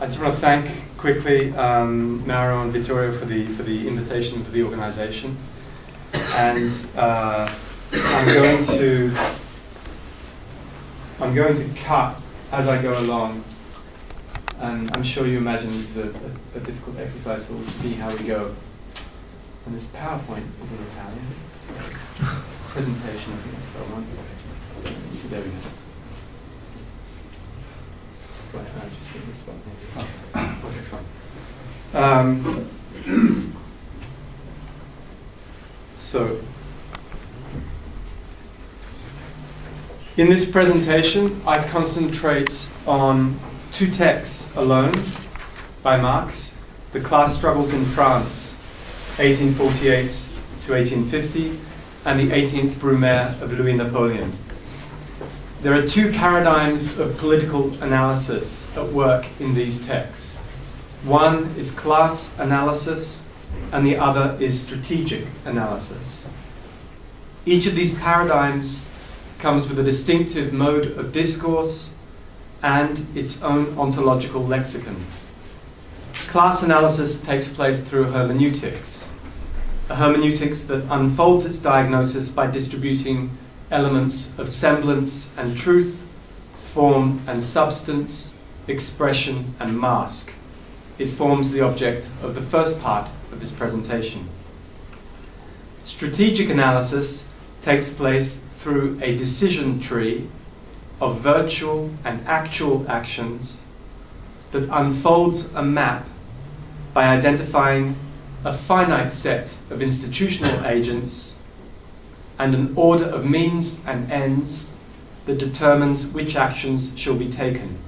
just want to thank quickly Mauro and Vittorio for the invitation for the organization, and I'm going to cut as I go along, and I'm sure you imagine this is a difficult exercise, so we'll see how we go. And this PowerPoint is in Italian, so presentation, I think that's what I want. So there we go. Right, I'll just hit this button here. Oh, okay, fine. So, in this presentation, I concentrate on two texts alone by Marx, The Class Struggles in France, 1848 to 1850, and the 18th Brumaire of Louis Napoleon. There are two paradigms of political analysis at work in these texts. One is class analysis, and the other is strategic analysis. Each of these paradigms comes with a distinctive mode of discourse and its own ontological lexicon. Class analysis takes place through hermeneutics, a hermeneutics that unfolds its diagnosis by distributing elements of semblance and truth, form and substance, expression and mask. It forms the object of the first part of this presentation. Strategic analysis takes place through a decision tree of virtual and actual actions that unfolds a map by identifying a finite set of institutional agents and an order of means and ends that determines which actions shall be taken.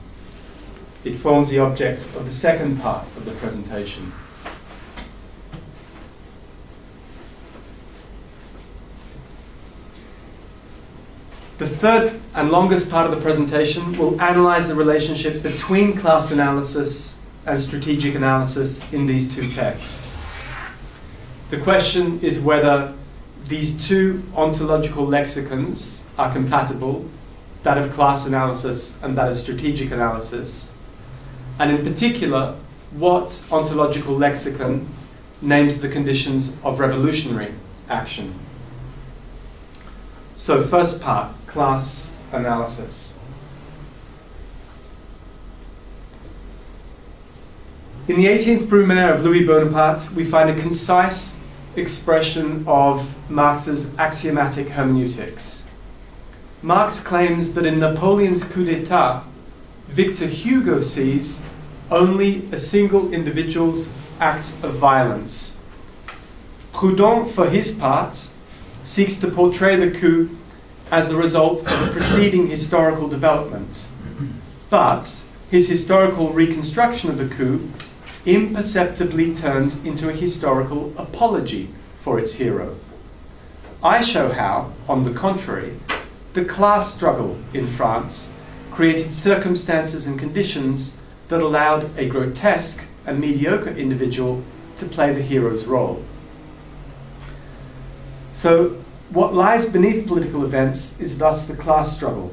It forms the object of the second part of the presentation. The third and longest part of the presentation will analyze the relationship between class analysis and strategic analysis in these two texts. The question is whether these two ontological lexicons are compatible, that of class analysis and that of strategic analysis, and in particular, what ontological lexicon names the conditions of revolutionary action. So first part, class analysis. In the 18th Brumaire of Louis Bonaparte, we find a concise expression of Marx's axiomatic hermeneutics. Marx claims that in Napoleon's coup d'etat, Victor Hugo sees only a single individual's act of violence. Proudhon, for his part, seeks to portray the coup as the result of a preceding historical development. But his historical reconstruction of the coup imperceptibly turns into a historical apology for its hero. I show how, on the contrary, the class struggle in France created circumstances and conditions that allowed a grotesque and mediocre individual to play the hero's role. So, what lies beneath political events is thus the class struggle.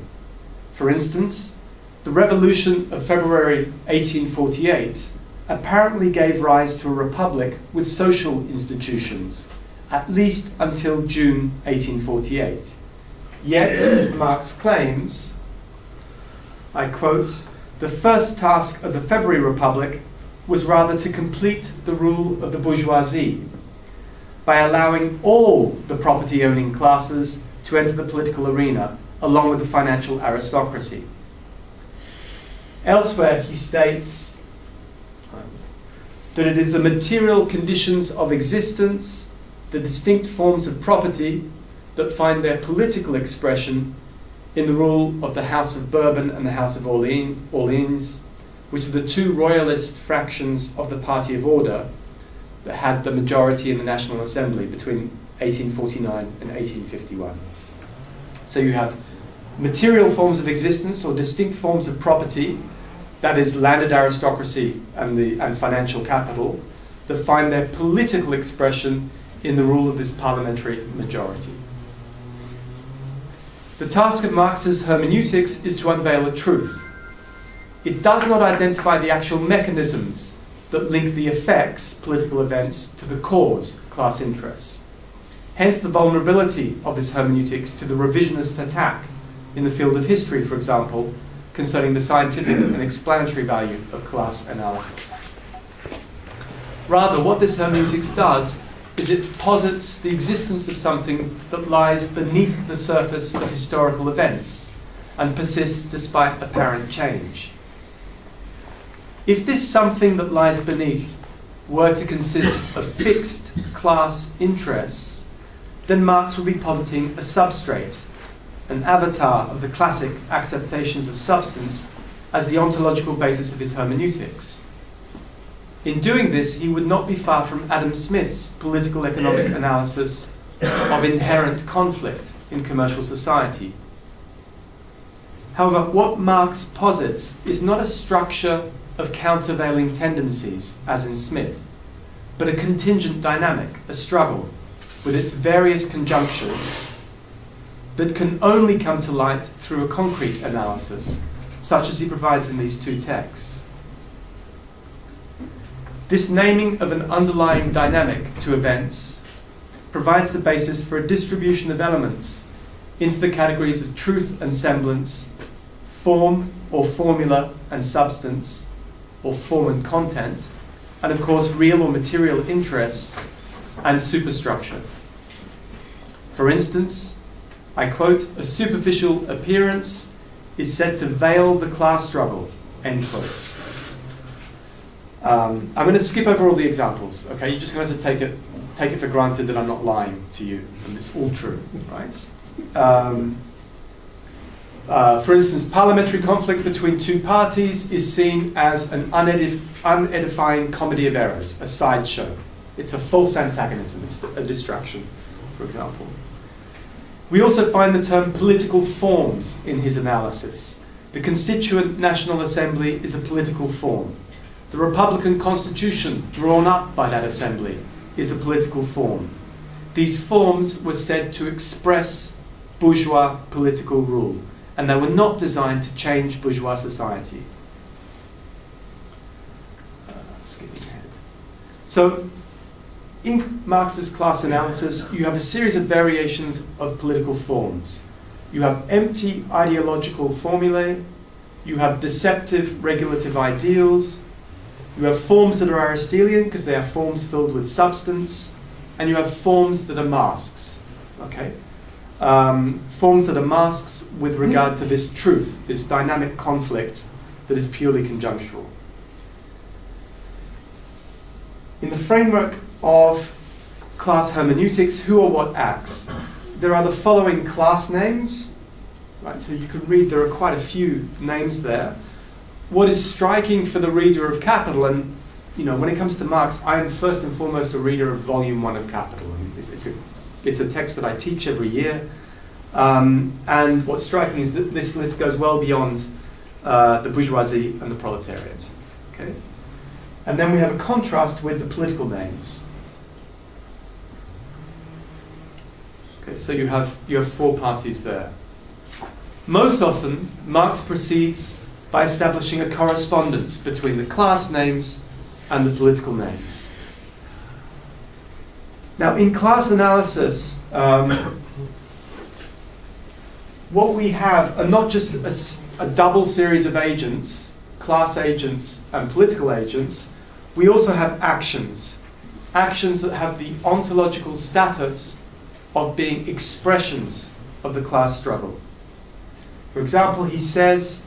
For instance, the revolution of February 1848 apparently gave rise to a republic with social institutions, at least until June 1848. Yet, Marx claims, I quote, "The first task of the February Republic was rather to complete the rule of the bourgeoisie by allowing all the property-owning classes to enter the political arena, along with the financial aristocracy." Elsewhere, he states that it is the material conditions of existence, the distinct forms of property, that find their political expression in the rule of the House of Bourbon and the House of Orleans, which are the two royalist fractions of the Party of Order that had the majority in the National Assembly between 1849 and 1851. So you have material forms of existence or distinct forms of property, that is landed aristocracy and financial capital, that find their political expression in the rule of this parliamentary majority. The task of Marx's hermeneutics is to unveil a truth. it does not identify the actual mechanisms that link the effects, political events, to the cause, class interests. Hence the vulnerability of this hermeneutics to the revisionist attack in the field of history, for example, concerning the scientific and explanatory value of class analysis. Rather, what this hermeneutics does is it posits the existence of something that lies beneath the surface of historical events and persists despite apparent change. If this something that lies beneath were to consist of fixed class interests, then Marx would be positing a substrate, an avatar of the classic acceptations of substance as the ontological basis of his hermeneutics. In doing this, he would not be far from Adam Smith's political economic analysis of inherent conflict in commercial society. However, what Marx posits is not a structure of countervailing tendencies, as in Smith, but a contingent dynamic, a struggle, with its various conjunctures that can only come to light through a concrete analysis, such as he provides in these two texts. This naming of an underlying dynamic to events provides the basis for a distribution of elements into the categories of truth and semblance, form or formula and substance, or form and content, and of course real or material interests and superstructure. For instance, I quote, "A superficial appearance is said to veil the class struggle," end quotes. I'm going to skip over all the examples, okay? You're just going to have to take it for granted that I'm not lying to you, and it's all true, right? For instance, parliamentary conflict between two parties is seen as an unedifying comedy of errors, a sideshow. It's a false antagonism, it's a distraction, for example. We also find the term political forms in his analysis. The Constituent National Assembly is a political form. The Republican Constitution drawn up by that assembly is a political form. These forms were said to express bourgeois political rule, and they were not designed to change bourgeois society. Skipping ahead. So, in Marx's class analysis, you have a series of variations of political forms. You have empty ideological formulae, you have deceptive regulative ideals, you have forms that are Aristotelian because they are forms filled with substance, and you have forms that are masks. Okay? Forms that are masks with regard to this truth, this dynamic conflict that is purely conjunctural. In the framework of class hermeneutics, who or what acts? There are the following class names, right? So you can read, there are quite a few names there. What is striking for the reader of Capital, and when it comes to Marx, I am first and foremost a reader of Volume 1 of Capital. I mean, it's a text that I teach every year, and what's striking is that this list goes well beyond the bourgeoisie and the proletariat. Okay? And then we have a contrast with the political names. Okay, so you have four parties there. Most often, Marx proceeds by establishing a correspondence between the class names and the political names. Now, in class analysis, what we have are not just a double series of agents, class agents and political agents. We also have actions that have the ontological status of being expressions of the class struggle. For example, he says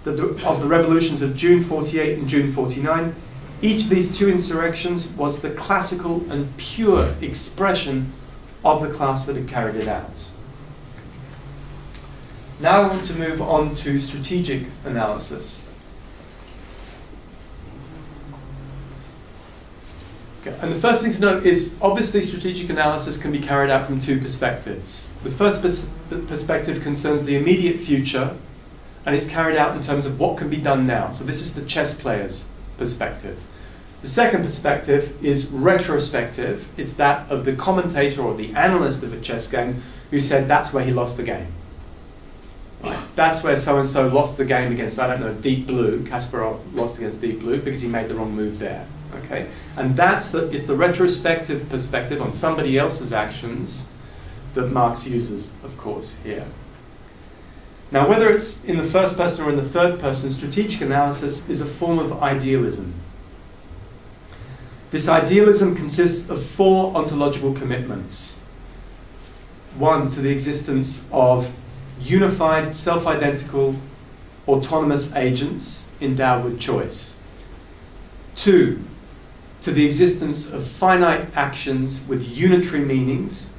that of the revolutions of June 48 and June 49, each of these two insurrections was the classical and pure expression of the class that had carried it out. Now I want to move on to strategic analysis. Okay, and the first thing to note is, obviously, strategic analysis can be carried out from two perspectives. The first perspective concerns the immediate future, and it's carried out in terms of what can be done now. So this is the chess player's perspective. The second perspective is retrospective. It's that of the commentator or the analyst of a chess game who said that's where he lost the game. Right? that's where so-and-so lost the game against, I don't know, Deep Blue. Kasparov lost against Deep Blue because he made the wrong move there. Okay? And it's the retrospective perspective on somebody else's actions that Marx uses, of course, here. Now, whether it's in the first person or in the third person, strategic analysis is a form of idealism. This idealism consists of 4 ontological commitments. 1, to the existence of unified, self-identical, autonomous agents endowed with choice. 2, to the existence of finite actions with unitary meanings.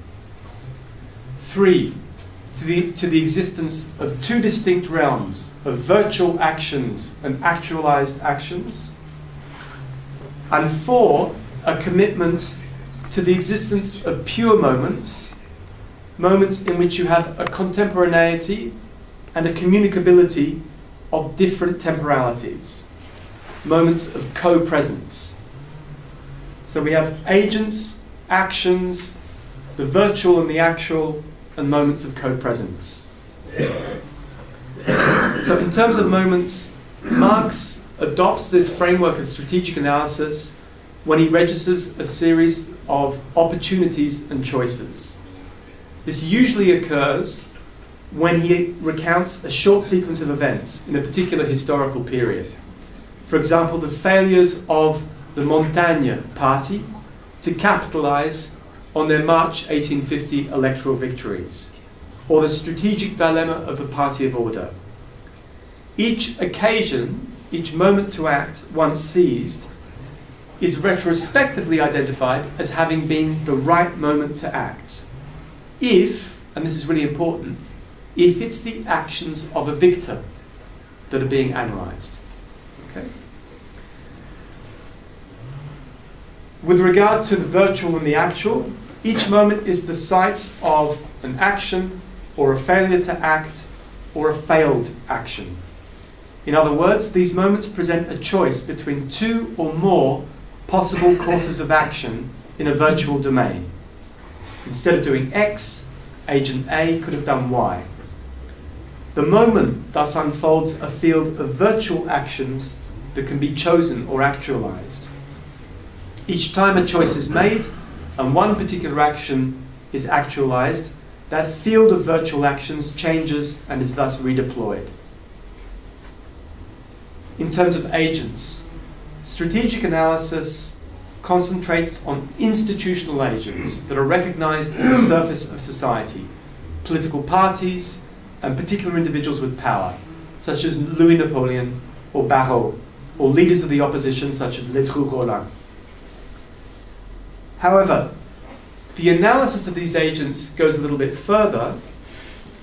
3, to the existence of 2 distinct realms of virtual actions and actualized actions. And 4, a commitment to the existence of pure moments, moments in which you have a contemporaneity and a communicability of different temporalities, moments of co-presence. So we have agents, actions, the virtual and the actual, and moments of co-presence. So in terms of moments, Marx adopts this framework of strategic analysis when he registers a series of opportunities and choices. This usually occurs when he recounts a short sequence of events in a particular historical period. For example, the failures of the Montagne Party to capitalize on their March 1850 electoral victories, or the strategic dilemma of the Party of Order. Each occasion, each moment to act, once seized, is retrospectively identified as having been the right moment to act. If, and this is really important, if it's the actions of a victor that are being analysed. Okay? With regard to the virtual and the actual, each moment is the site of an action or a failure to act or a failed action. In other words, these moments present a choice between 2 or more possible courses of action in a virtual domain. Instead of doing X, agent A could have done Y. The moment thus unfolds a field of virtual actions that can be chosen or actualized. Each time a choice is made and one particular action is actualized, that field of virtual actions changes and is thus redeployed. In terms of agents, strategic analysis concentrates on institutional agents that are recognized at the surface of society, political parties, and particular individuals with power, such as Louis Napoleon or Barrault, or leaders of the opposition, such as Ledru Rollin. However, the analysis of these agents goes a little bit further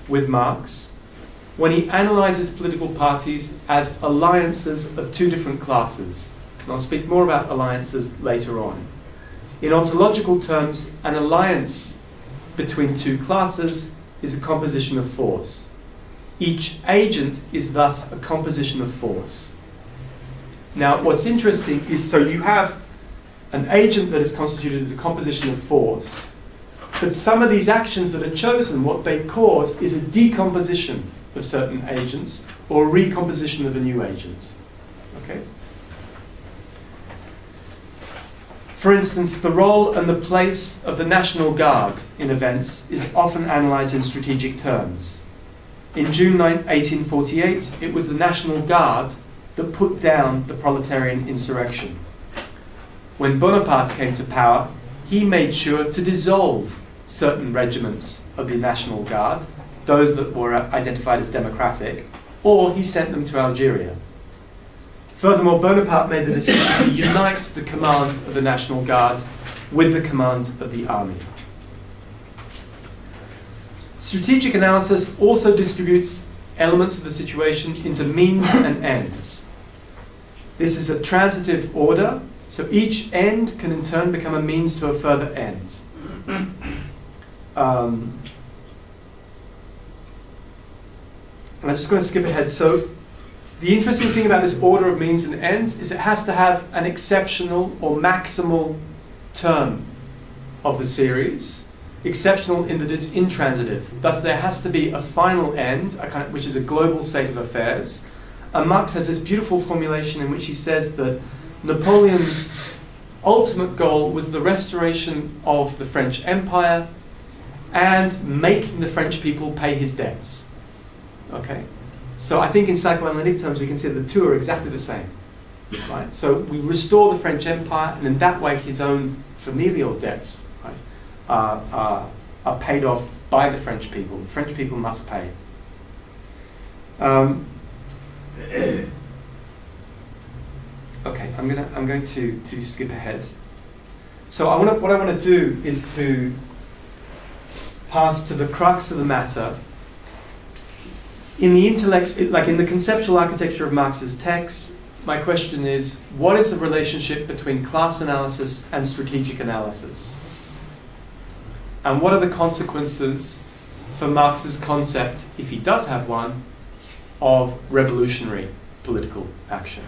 with Marx when he analyzes political parties as alliances of 2 different classes. And I'll speak more about alliances later on. In ontological terms, an alliance between 2 classes is a composition of force. Each agent is thus a composition of force. Now, what's interesting is, so you have an agent that is constituted as a composition of force, but some of these actions that are chosen, what they cause is a decomposition of certain agents or a recomposition of a new agent. Okay? For instance, the role and the place of the National Guard in events is often analysed in strategic terms. In June 1848, it was the National Guard that put down the proletarian insurrection. When Bonaparte came to power, he made sure to dissolve certain regiments of the National Guard, those that were identified as democratic, or he sent them to Algeria. Furthermore, Bonaparte made the decision to unite the command of the National Guard with the command of the army. Strategic analysis also distributes elements of the situation into means and ends. This is a transitive order, so each end can in turn become a means to a further end. And I'm just going to skip ahead. So the interesting thing about this order of means and ends is it has to have an exceptional or maximal term of the series. exceptional in that it's intransitive. Thus, there has to be a final end, which is a global state of affairs. And Marx has this beautiful formulation in which he says that Napoleon's ultimate goal was the restoration of the French Empire and making the French people pay his debts. Okay? So I think in psychoanalytic terms we can say the two are exactly the same. Right? So we restore the French Empire, and in that way his own familial debts, right, are paid off by the French people. The French people must pay. Okay, I'm going to skip ahead. So what I want to do is to pass to the crux of the matter. In the intellect, like in the conceptual architecture of Marx's text, my question is, what is the relationship between class analysis and strategic analysis? And what are the consequences for Marx's concept, if he does have one, of revolutionary political action?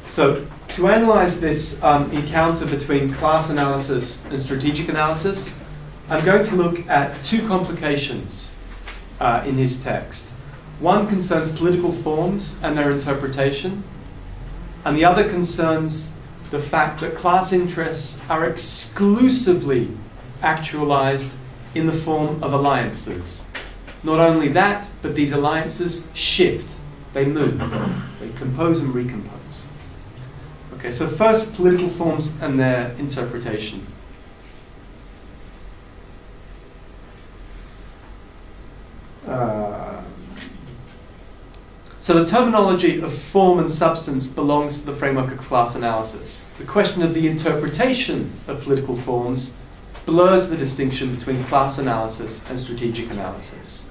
So, to analyze this encounter between class analysis and strategic analysis, I'm going to look at two complications in his text. One concerns political forms and their interpretation, and the other concerns the fact that class interests are exclusively actualized in the form of alliances. Not only that, but these alliances shift, they move, they compose and recompose. Okay, so first, political forms and their interpretation. So the terminology of form and substance belongs to the framework of class analysis. The question of the interpretation of political forms blurs the distinction between class analysis and strategic analysis.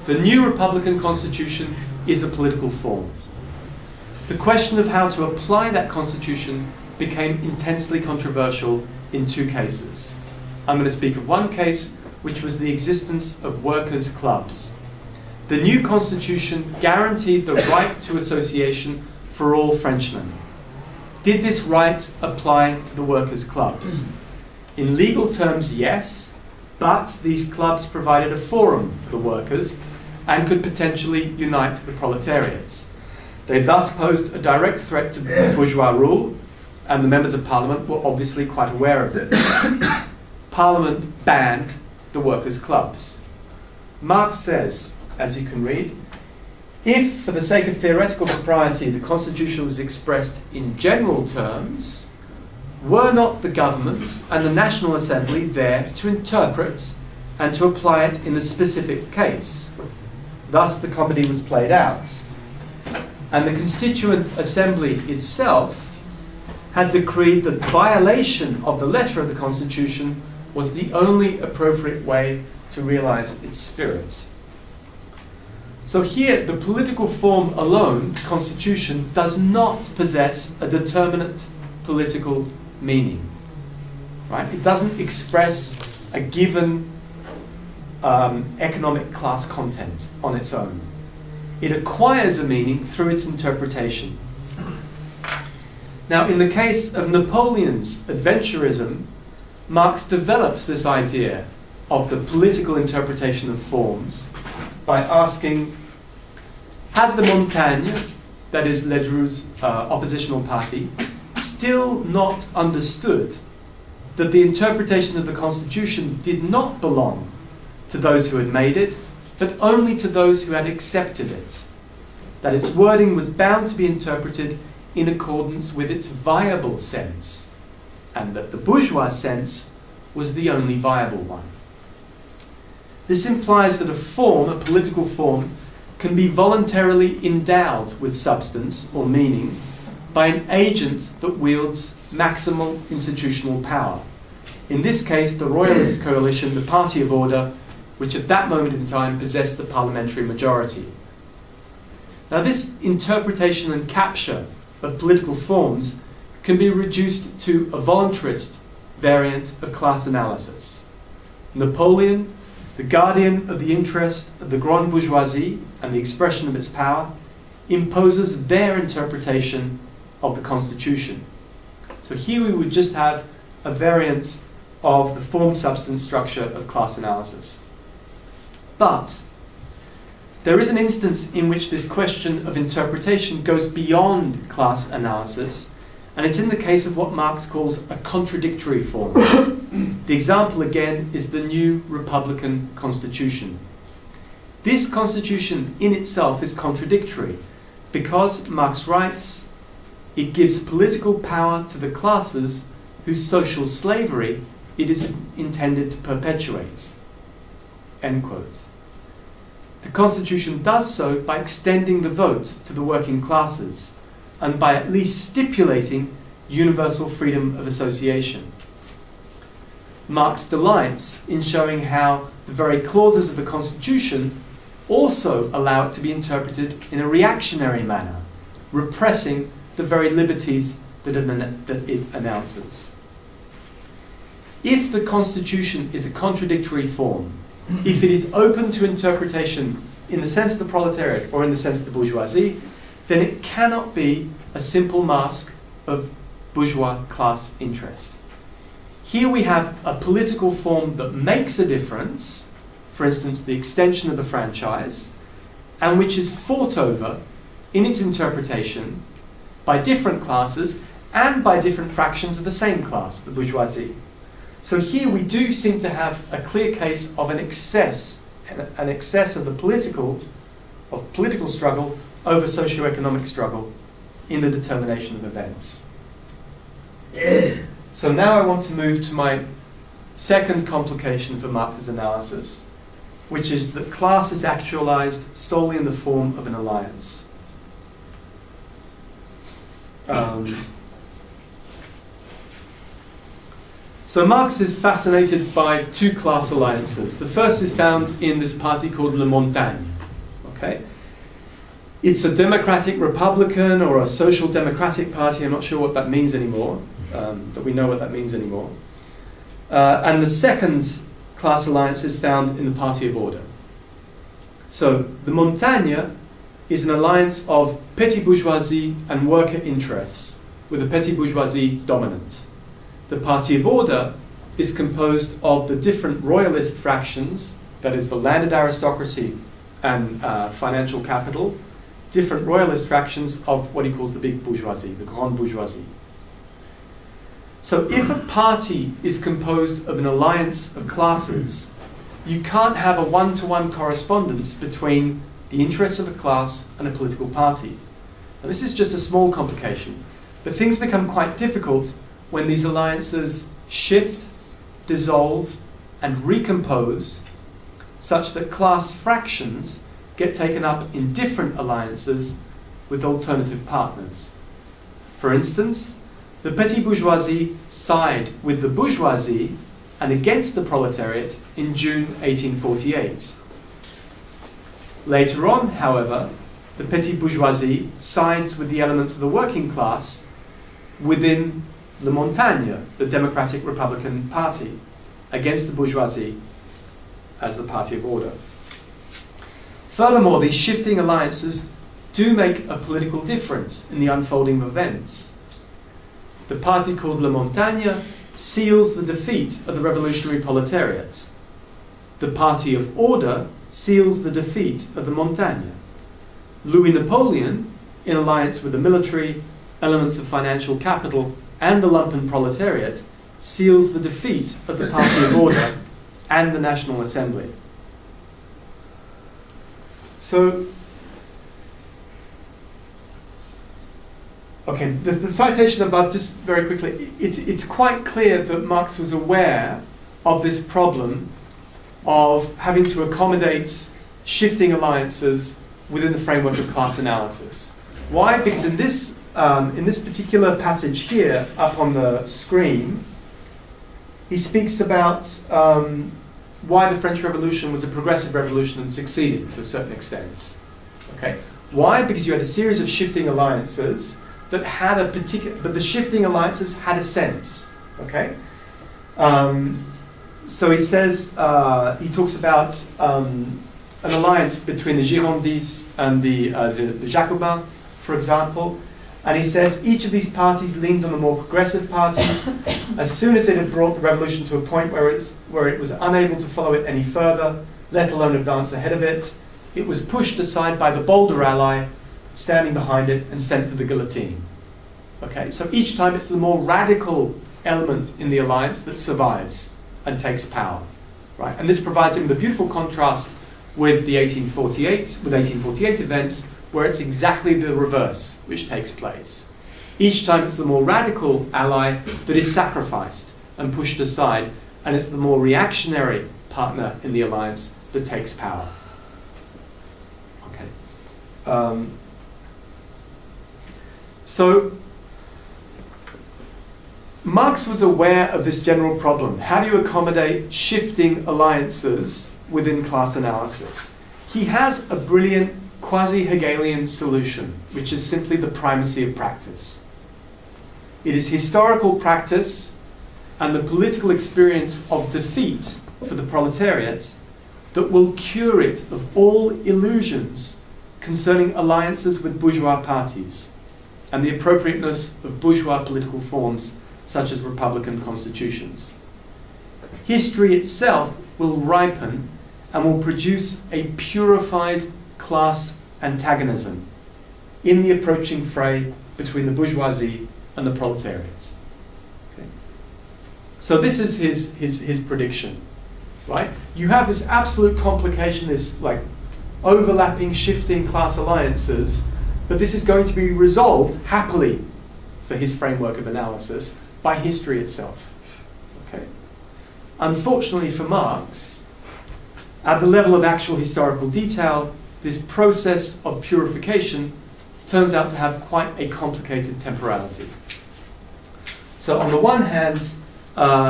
The new Republican Constitution is a political form. The question of how to apply that constitution became intensely controversial in two cases. I'm going to speak of one case, which was the existence of workers' clubs. The new constitution guaranteed the right to association for all Frenchmen. Did this right apply to the workers' clubs? In legal terms, yes, but these clubs provided a forum for the workers and could potentially unite the proletariats. They thus posed a direct threat to bourgeois rule, and the members of Parliament were obviously quite aware of this. Parliament banned the workers' clubs. Marx says, as you can read, if, for the sake of theoretical propriety, the Constitution was expressed in general terms, were not the government and the National Assembly there to interpret and to apply it in the specific case? Thus the comedy was played out. And the Constituent Assembly itself had decreed that violation of the letter of the Constitution was the only appropriate way to realize its spirit. So here, the political form alone, Constitution, does not possess a determinate political meaning. Right? It doesn't express a given economic class content on its own. It acquires a meaning through its interpretation. Now, in the case of Napoleon's adventurism, Marx develops this idea of the political interpretation of forms by asking, had the Montagne, that is Ledru's oppositional party, still not understood that the interpretation of the Constitution did not belong to those who had made it, but only to those who had accepted it, that its wording was bound to be interpreted in accordance with its viable sense, and that the bourgeois sense was the only viable one. This implies that a form, a political form, can be voluntarily endowed with substance or meaning by an agent that wields maximal institutional power. In this case, the Royalist coalition, the Party of Order, which at that moment in time possessed the parliamentary majority. Now, this interpretation and capture of political forms can be reduced to a voluntarist variant of class analysis. Napoleon, the guardian of the interest of the grande bourgeoisie and the expression of its power, imposes their interpretation of the Constitution. So here we would just have a variant of the form-substance structure of class analysis. But there is an instance in which this question of interpretation goes beyond class analysis, and it's in the case of what Marx calls a contradictory form. The example, again, is the new Republican Constitution. This constitution in itself is contradictory because, Marx writes, it gives political power to the classes whose social slavery it is intended to perpetuate. End quote. The Constitution does so by extending the vote to the working classes and by at least stipulating universal freedom of association. Marx delights in showing how the very clauses of the Constitution also allow it to be interpreted in a reactionary manner, repressing the very liberties that it announces. If the Constitution is a contradictory form, if it is open to interpretation in the sense of the proletariat or in the sense of the bourgeoisie, then it cannot be a simple mask of bourgeois class interest. Here we have a political form that makes a difference, for instance, the extension of the franchise, and which is fought over in its interpretation by different classes and by different fractions of the same class, the bourgeoisie. So here we do seem to have a clear case of an excess of the political struggle over socio-economic struggle in the determination of events. So now I want to move to my second complication for Marx's analysis, which is that class is actualized solely in the form of an alliance. So Marx is fascinated by two class alliances. The first is found in this party called Le Montagne. Okay? It's a democratic republican or a social democratic party. I'm not sure what that means anymore, but we know what that means anymore. And the second class alliance is found in the Party of Order. So the Montagne is an alliance of petty bourgeoisie and worker interests, with the petty bourgeoisie dominant. The Party of Order is composed of the different royalist fractions, that is the landed aristocracy and financial capital, different royalist fractions of what he calls the big bourgeoisie, the grande bourgeoisie. So if a party is composed of an alliance of classes, you can't have a one-to-one correspondence between the interests of a class and a political party. Now, this is just a small complication, but things become quite difficult when these alliances shift, dissolve, and recompose such that class fractions get taken up in different alliances with alternative partners. For instance, the petty bourgeoisie side with the bourgeoisie and against the proletariat in June 1848. Later on, however, the petty bourgeoisie sides with the elements of the working class within Le Montagne, the Democratic Republican Party, against the bourgeoisie as the Party of Order. Furthermore, these shifting alliances do make a political difference in the unfolding of events. The party called Le Montagne seals the defeat of the revolutionary proletariat. The Party of Order seals the defeat of the Montagne. Louis Napoleon, in alliance with the military, elements of financial capital, and the lumpen proletariat, seals the defeat of the Party of Order and the National Assembly. So, okay, the citation above, just very quickly, it's quite clear that Marx was aware of this problem of having to accommodate shifting alliances within the framework of class analysis. Why? Because in this particular passage here, up on the screen, he speaks about why the French Revolution was a progressive revolution and succeeded to a certain extent. Okay, why? Because you had a series of shifting alliances that had a particular, but the shifting alliances had a sense. Okay, so he says he talks about an alliance between the Girondists and the Jacobins, for example, And he says each of these parties leaned on the more progressive party. As soon as it had brought the revolution to a point where it was unable to follow it any further, let alone advance ahead of it, it was pushed aside by the bolder ally, standing behind it and sent to the guillotine. Okay, so each time it's the more radical element in the alliance that survives and takes power, right? And this provides him with a beautiful contrast with the 1848 events, where it's exactly the reverse which takes place. Each time it's the more radical ally that is sacrificed and pushed aside, and it's the more reactionary partner in the alliance that takes power. Okay. So Marx was aware of this general problem. How do you accommodate shifting alliances within class analysis? He has a brilliant quasi-Hegelian solution, which is simply the primacy of practice. It is historical practice and the political experience of defeat for the proletariat that will cure it of all illusions concerning alliances with bourgeois parties and the appropriateness of bourgeois political forms such as republican constitutions. History itself will ripen and will produce a purified class antagonism in the approaching fray between the bourgeoisie and the proletariat. Okay. So this is his prediction, right? You have this absolute complication, this like overlapping, shifting class alliances, but this is going to be resolved happily for his framework of analysis by history itself. Okay. Unfortunately for Marx, at the level of actual historical detail, this process of purification turns out to have quite a complicated temporality. So on the one hand,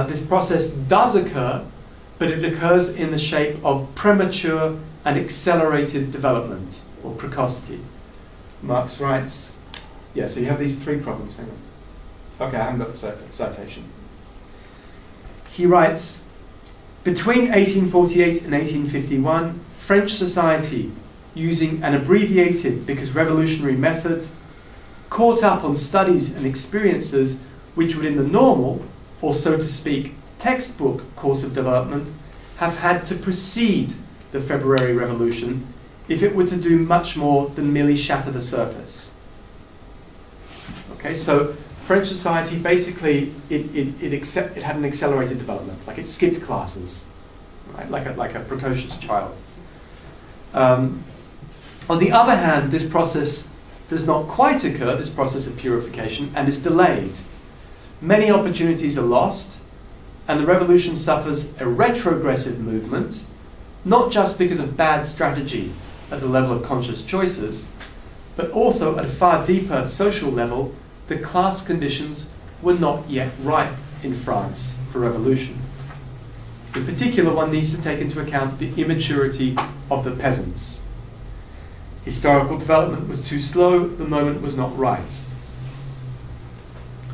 this process does occur, but it occurs in the shape of premature and accelerated development, or precocity. Marx writes, yeah, so you have these three problems. Hang on. Okay, I haven't got the citation. He writes, between 1848 and 1851, French society, using an abbreviated because revolutionary method, caught up on studies and experiences which would in the normal, or so to speak, textbook course of development, have had to precede the February Revolution if it were to do much more than merely shatter the surface. Okay, so French society basically, it had an accelerated development, like it skipped classes, right? like a precocious child. On the other hand, this process does not quite occur, this process of purification, and is delayed. Many opportunities are lost, and the revolution suffers a retrogressive movement, not just because of bad strategy at the level of conscious choices, but also at a far deeper social level, the class conditions were not yet ripe in France for revolution. In particular, one needs to take into account the immaturity of the peasants. Historical development was too slow, the moment was not right.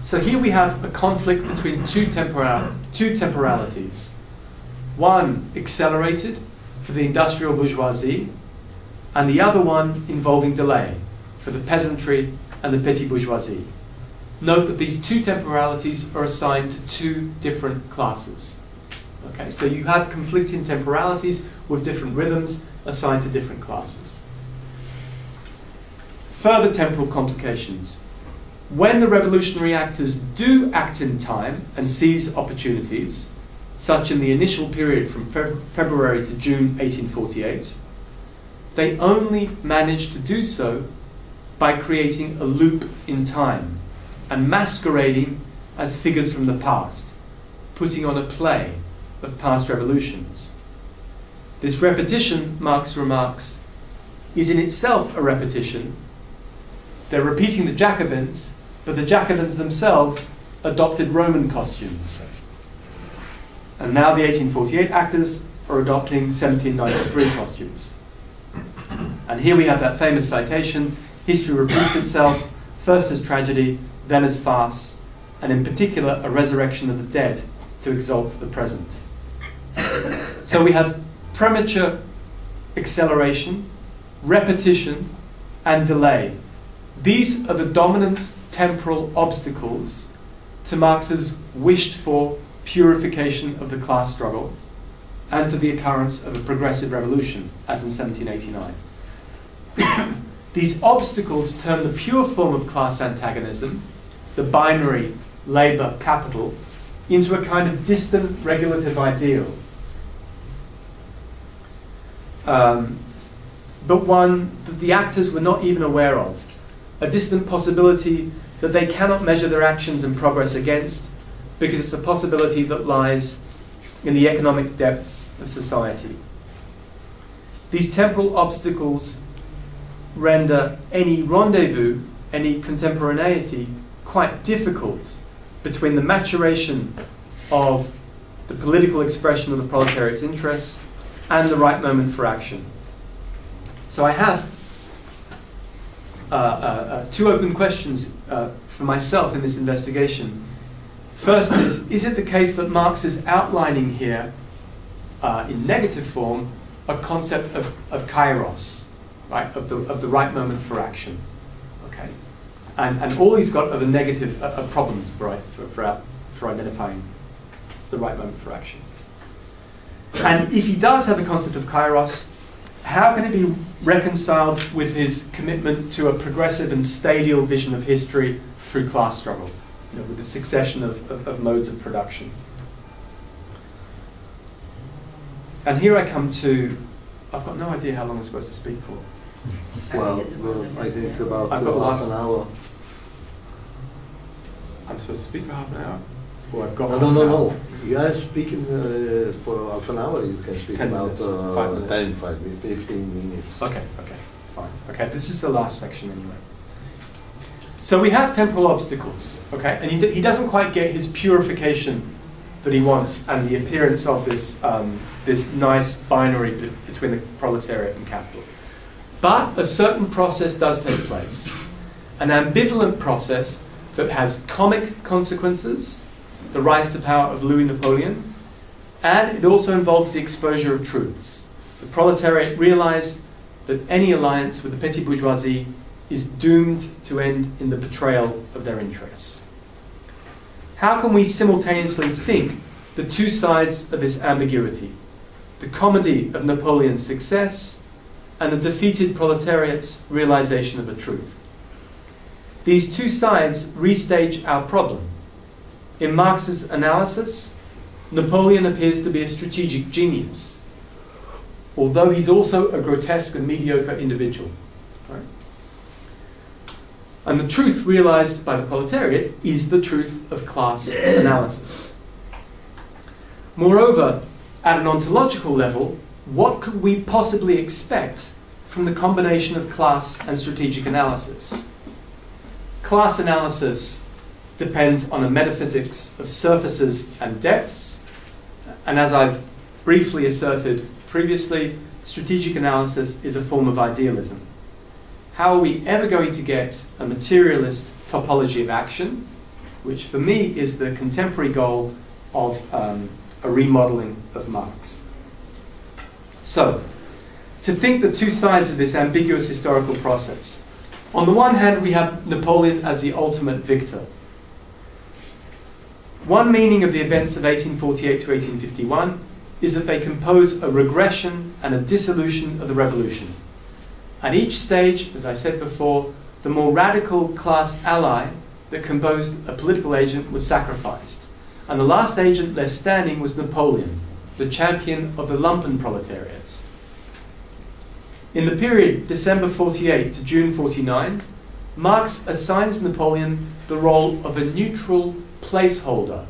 So here we have a conflict between two temporalities. One accelerated for the industrial bourgeoisie, and the other one involving delay for the peasantry and the petty bourgeoisie. Note that these two temporalities are assigned to two different classes. Okay, so you have conflicting temporalities with different rhythms assigned to different classes. Further temporal complications. When the revolutionary actors do act in time and seize opportunities, such in the initial period from February to June 1848, they only manage to do so by creating a loop in time and masquerading as figures from the past, putting on a play of past revolutions. This repetition, Marx remarks, is in itself a repetition. They're repeating the Jacobins, but the Jacobins themselves adopted Roman costumes. And now the 1848 actors are adopting 1793 costumes. And here we have that famous citation, history repeats itself, first as tragedy, then as farce, and in particular a resurrection of the dead to exalt the present. So we have premature acceleration, repetition, and delay These are the dominant temporal obstacles to Marx's wished-for purification of the class struggle and to the occurrence of a progressive revolution, as in 1789. These obstacles turn the pure form of class antagonism, the binary labour-capital, into a kind of distant regulative ideal, but one that the actors were not even aware of, a distant possibility that they cannot measure their actions and progress against, because it's a possibility that lies in the economic depths of society. These temporal obstacles render any rendezvous, any contemporaneity, quite difficult between the maturation of the political expression of the proletariat's interests and the right moment for action. So I have two open questions for myself in this investigation. First is it the case that Marx is outlining here, in negative form, a concept of kairos, right, of the right moment for action, okay? And all he's got are the negative problems for identifying the right moment for action. And if he does have a concept of kairos, how can it be reconciled with his commitment to a progressive and stadial vision of history through class struggle, you know, with the succession of modes of production? And here I come to, I've got no idea how long I'm supposed to speak for. Well, I think about I've got half an hour. I'm supposed to speak for half an hour? Or I've got No. You are speaking for half an hour. You can speak 10 about minutes, 15 minutes. Okay, fine. Okay, this is the last section anyway. So we have temporal obstacles, okay? And he doesn't quite get his purification that he wants and the appearance of this, this nice binary between the proletariat and capital. But a certain process does take place. An ambivalent process that has comic consequences, the rise to power of Louis Napoleon, and it also involves the exposure of truths. The proletariat realize that any alliance with the petty bourgeoisie is doomed to end in the betrayal of their interests. How can we simultaneously think the two sides of this ambiguity? The comedy of Napoleon's success and the defeated proletariat's realization of a truth. These two sides restage our problem. In Marx's analysis, Napoleon appears to be a strategic genius, although he's also a grotesque and mediocre individual. Right? And the truth realized by the proletariat is the truth of class analysis. Moreover, at an ontological level, what could we possibly expect from the combination of class and strategic analysis? Class analysis depends on a metaphysics of surfaces and depths, and as I've briefly asserted previously, strategic analysis is a form of idealism. How are we ever going to get a materialist topology of action, which for me is the contemporary goal of a remodeling of Marx? So, to think the two sides of this ambiguous historical process. On the one hand, we have Napoleon as the ultimate victor. One meaning of the events of 1848 to 1851 is that they compose a regression and a dissolution of the revolution. At each stage, as I said before, the more radical class ally that composed a political agent was sacrificed, and the last agent left standing was Napoleon, the champion of the lumpen proletariats. In the period December 48 to June 49, Marx assigns Napoleon the role of a neutral placeholder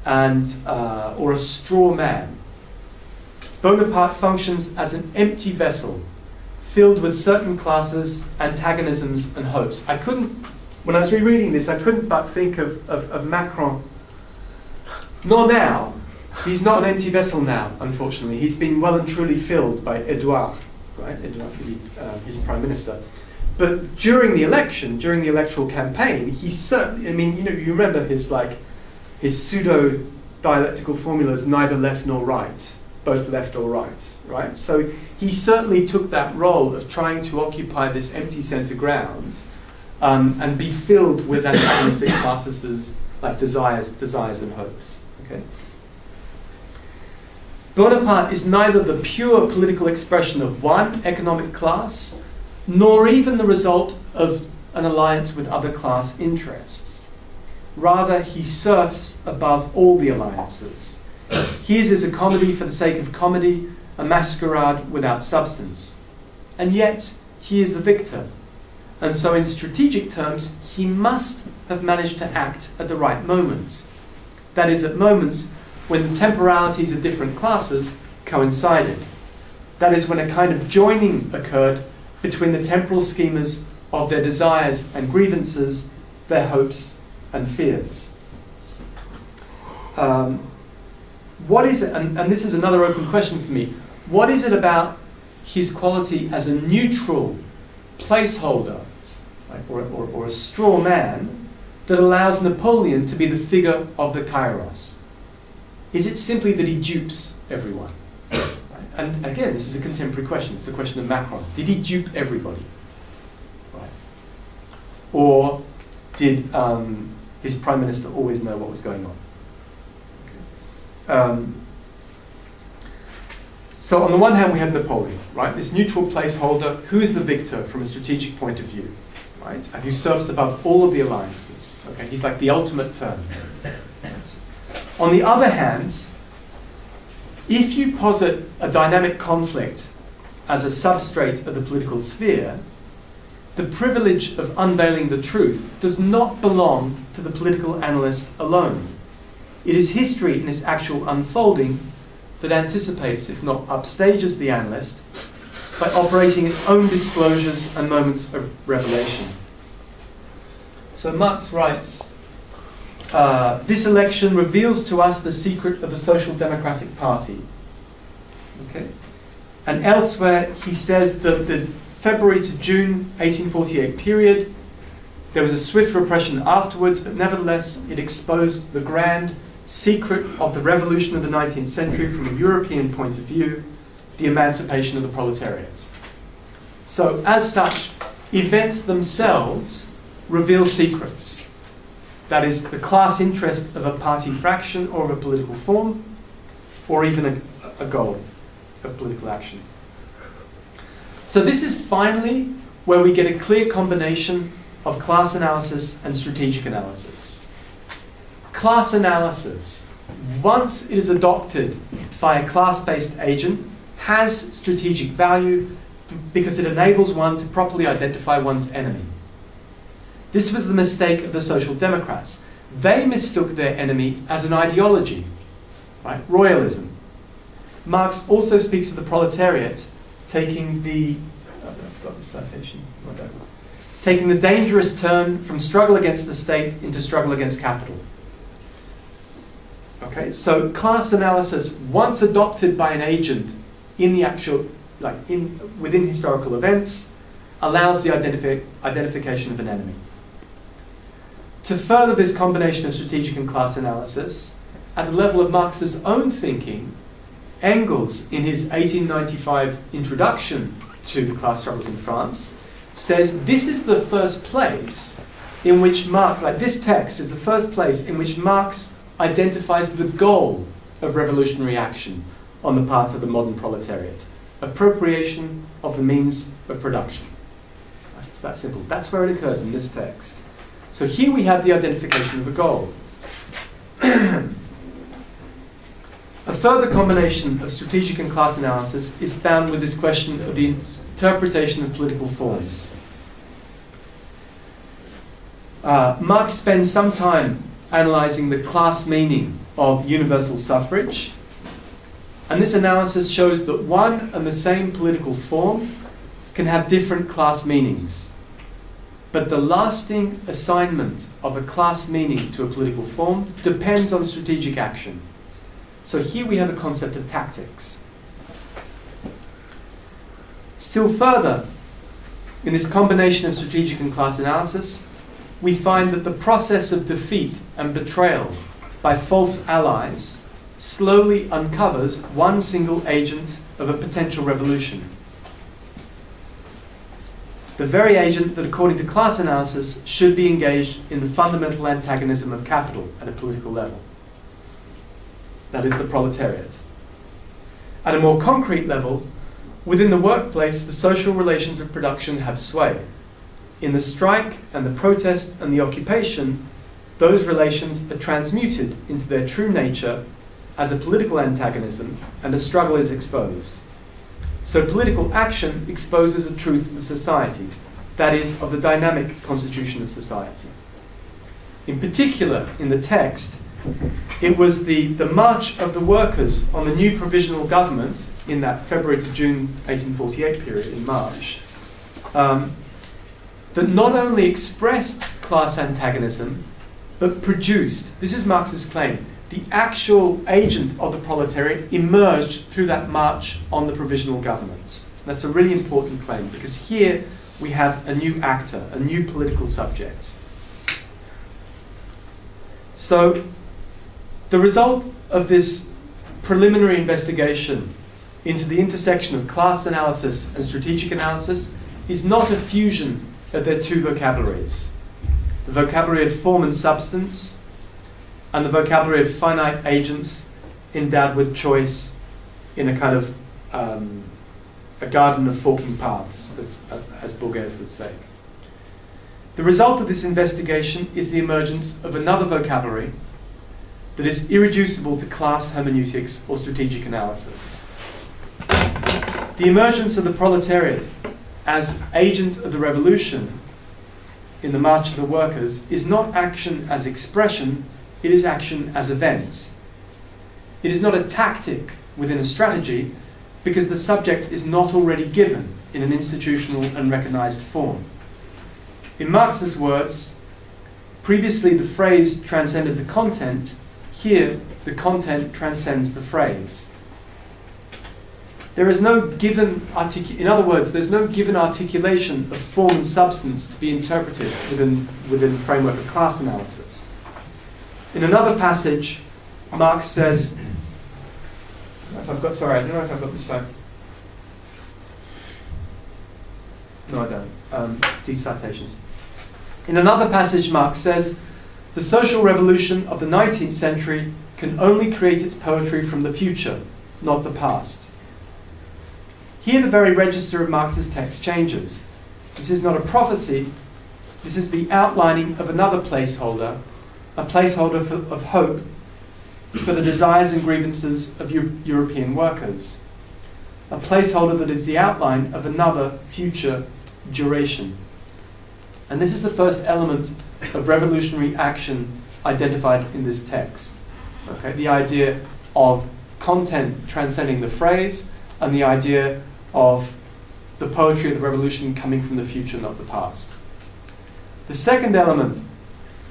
and or a straw man. Bonaparte functions as an empty vessel filled with certain classes, antagonisms and hopes. I couldn't, when I was rereading this, I couldn't but think of Macron. Not now. He's not an empty vessel now, unfortunately. He's been well and truly filled by Edouard, right? Edouard Philippe, his prime minister. But during the election, during the electoral campaign, he certainly, I mean, you know, you remember his pseudo-dialectical formulas, neither left nor right, both left or right, right? So he certainly took that role of trying to occupy this empty centre ground and be filled with antagonistic processes like desires and hopes. Okay? Bonaparte is neither the pure political expression of one economic class, nor even the result of an alliance with other class interests. Rather, he surfs above all the alliances. His is a comedy for the sake of comedy, a masquerade without substance. And yet, he is the victor. And so in strategic terms, he must have managed to act at the right moment. That is, at moments when the temporalities of different classes coincided. That is, when a kind of joining occurred between the temporal schemas of their desires and grievances, their hopes and fears. What is it, and this is another open question for me, what is it about his quality as a neutral placeholder, right, or a straw man, that allows Napoleon to be the figure of the kairos? Is it simply that he dupes everyone? Right? And again, this is a contemporary question. It's the question of Macron. Did he dupe everybody? Right. Or did his prime minister always know what was going on? Okay. So on the one hand, we have Napoleon, right? This neutral placeholder, who is the victor from a strategic point of view, right? And who surfs above all of the alliances. Okay, he's like the ultimate turn. Right? On the other hand, if you posit a dynamic conflict as a substrate of the political sphere, the privilege of unveiling the truth does not belong to the political analyst alone. It is history in its actual unfolding that anticipates, if not upstages, the analyst by operating its own disclosures and moments of revelation. So Marx writes, this election reveals to us the secret of the Social Democratic Party. Okay? And elsewhere he says that the February to June 1848 period, there was a swift repression afterwards, but nevertheless it exposed the grand secret of the revolution of the 19th century from a European point of view, the emancipation of the proletariat. So as such, events themselves reveal secrets. That is, the class interest of a party fraction or of a political form, or even a goal of political action. So this is finally where we get a clear combination of class analysis and strategic analysis. Class analysis, once it is adopted by a class-based agent, has strategic value because it enables one to properly identify one's enemy. This was the mistake of the Social Democrats. They mistook their enemy as an ideology, right? Royalism. Marx also speaks of the proletariat taking the, I've got the citation, taking the dangerous turn from struggle against the state into struggle against capital. Okay, so class analysis, once adopted by an agent in the actual, within historical events, allows the identification of an enemy. To further this combination of strategic and class analysis, at the level of Marx's own thinking, Engels, in his 1895 introduction to the class struggles in France, says this is the first place in which Marx, like this text is the first place in which Marx identifies the goal of revolutionary action on the part of the modern proletariat. Appropriation of the means of production. It's that simple. That's where it occurs in this text. So here we have the identification of a goal. A further combination of strategic and class analysis is found with this question of the interpretation of political forms. Marx spends some time analyzing the class meaning of universal suffrage, and this analysis shows that one and the same political form can have different class meanings. But the lasting assignment of a class meaning to a political form depends on strategic action. So here we have a concept of tactics. Still further, in this combination of strategic and class analysis, we find that the process of defeat and betrayal by false allies slowly uncovers one single agent of a potential revolution. the very agent that, according to class analysis, should be engaged in the fundamental antagonism of capital at a political level. That is the proletariat. At a more concrete level, within the workplace, the social relations of production have sway. In the strike and the protest and the occupation, those relations are transmuted into their true nature as a political antagonism, and a struggle is exposed. So political action exposes a truth of society, that is, of the dynamic constitution of society. In particular, in the text, it was the march of the workers on the new provisional government in that February to June 1848 period in March that not only expressed class antagonism, but produced, this is Marx's claim, the actual agent of the proletariat emerged through that march on the provisional government. That's a really important claim, because here we have a new actor, a new political subject. So the result of this preliminary investigation into the intersection of class analysis and strategic analysis is not a fusion of their two vocabularies. The vocabulary of form and substance, and the vocabulary of finite agents endowed with choice in a kind of a garden of forking paths, as Bourges would say. The result of this investigation is the emergence of another vocabulary that is irreducible to class hermeneutics or strategic analysis. The emergence of the proletariat as agent of the revolution in the March of the Workers is not action as expression, it is action as event. It is not a tactic within a strategy, because the subject is not already given in an institutional and recognized form. In Marx's words, previously the phrase transcended the content, here the content transcends the phrase. There is no given in other words, there's no given articulation of form and substance to be interpreted within the framework of class analysis. In another passage, Marx says, I don't know if I've got this slide. No, I don't. These citations. In another passage, Marx says, the social revolution of the 19th century can only create its poetry from the future, not the past. Here the very register of Marx's text changes. This is not a prophecy, this is the outlining of another placeholder, a placeholder of hope for the desires and grievances of European workers, a placeholder that is the outline of another future duration. And this is the first element of revolutionary action identified in this text. Okay? The idea of content transcending the phrase, and the idea of the poetry of the revolution coming from the future, not the past. The second element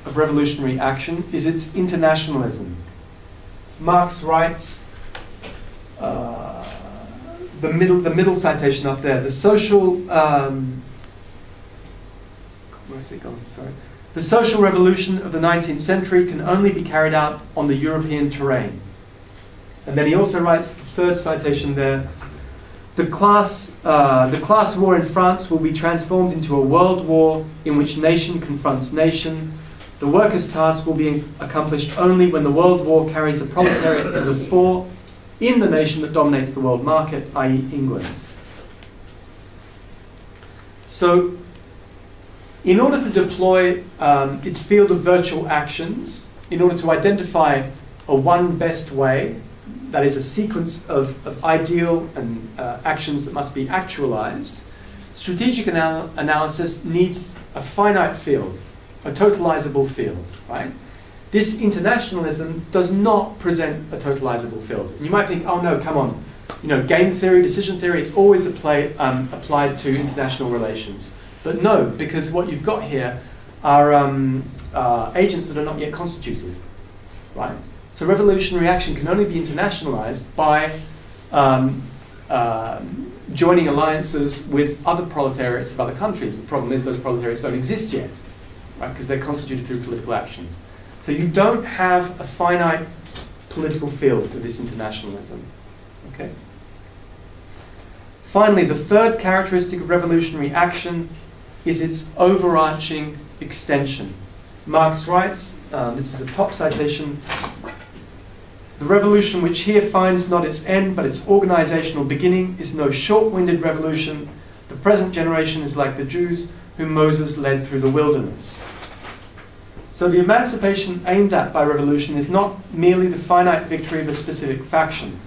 of revolutionary action is its internationalism. Marx writes, the middle citation up there, the social, where's it gone? Sorry. The social revolution of the 19th century can only be carried out on the European terrain. And then he also writes, the third citation there, the class war in France will be transformed into a world war in which nation confronts nation. The workers' task will be accomplished only when the world war carries the proletariat to the fore in the nation that dominates the world market, i.e. England. So, in order to deploy its field of virtual actions, in order to identify a one best way, that is a sequence of ideal and actions that must be actualized, strategic analysis needs a finite field, a totalizable field, right? This internationalism does not present a totalizable field. And you might think, oh no, come on, game theory, decision theory, it's always applied to international relations. But no, because what you've got here are agents that are not yet constituted, right? So revolutionary action can only be internationalized by joining alliances with other proletariats of other countries. The problem is those proletariats don't exist yet, right? Because they're constituted through political actions. So you don't have a finite political field with this internationalism. Okay. Finally, the third characteristic of revolutionary action is its overarching extension. Marx writes, this is a top citation, "The revolution which here finds not its end but its organizational beginning is no short-winded revolution. The present generation is like the Jews whom Moses led through the wilderness." So the emancipation aimed at by revolution is not merely the finite victory of a specific faction,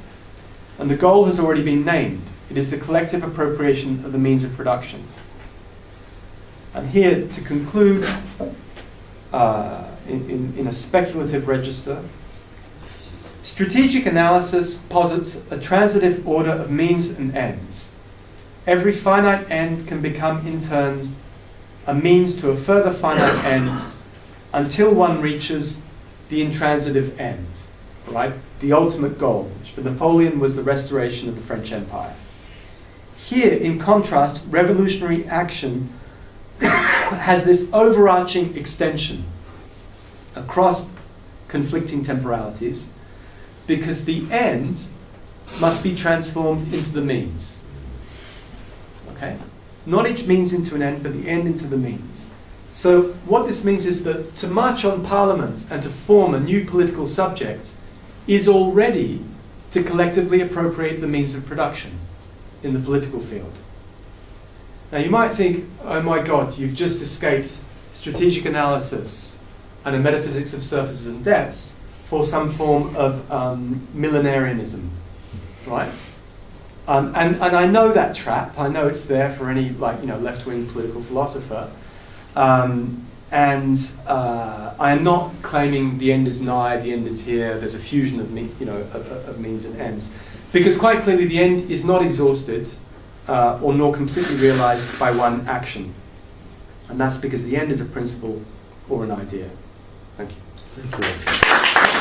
and the goal has already been named. It is the collective appropriation of the means of production. And here, to conclude, in a speculative register, strategic analysis posits a transitive order of means and ends. Every finite end can become in turn a means to a further finite end until one reaches the intransitive end, right? The ultimate goal, which for Napoleon was the restoration of the French Empire. Here, in contrast, revolutionary action has this overarching extension across conflicting temporalities, because the end must be transformed into the means. Okay? Not each means into an end, but the end into the means. So what this means is that to march on Parliament and to form a new political subject is already to collectively appropriate the means of production in the political field. Now you might think, oh my God, you've just escaped strategic analysis and a metaphysics of surfaces and depths for some form of millenarianism, right? And I know that trap. I know it's there for any left-wing political philosopher. I am not claiming the end is nigh, the end is here. There's a fusion of means and ends, because quite clearly the end is not exhausted or nor completely realized by one action, and that's because the end is a principle or an idea. Thank you. Thank you.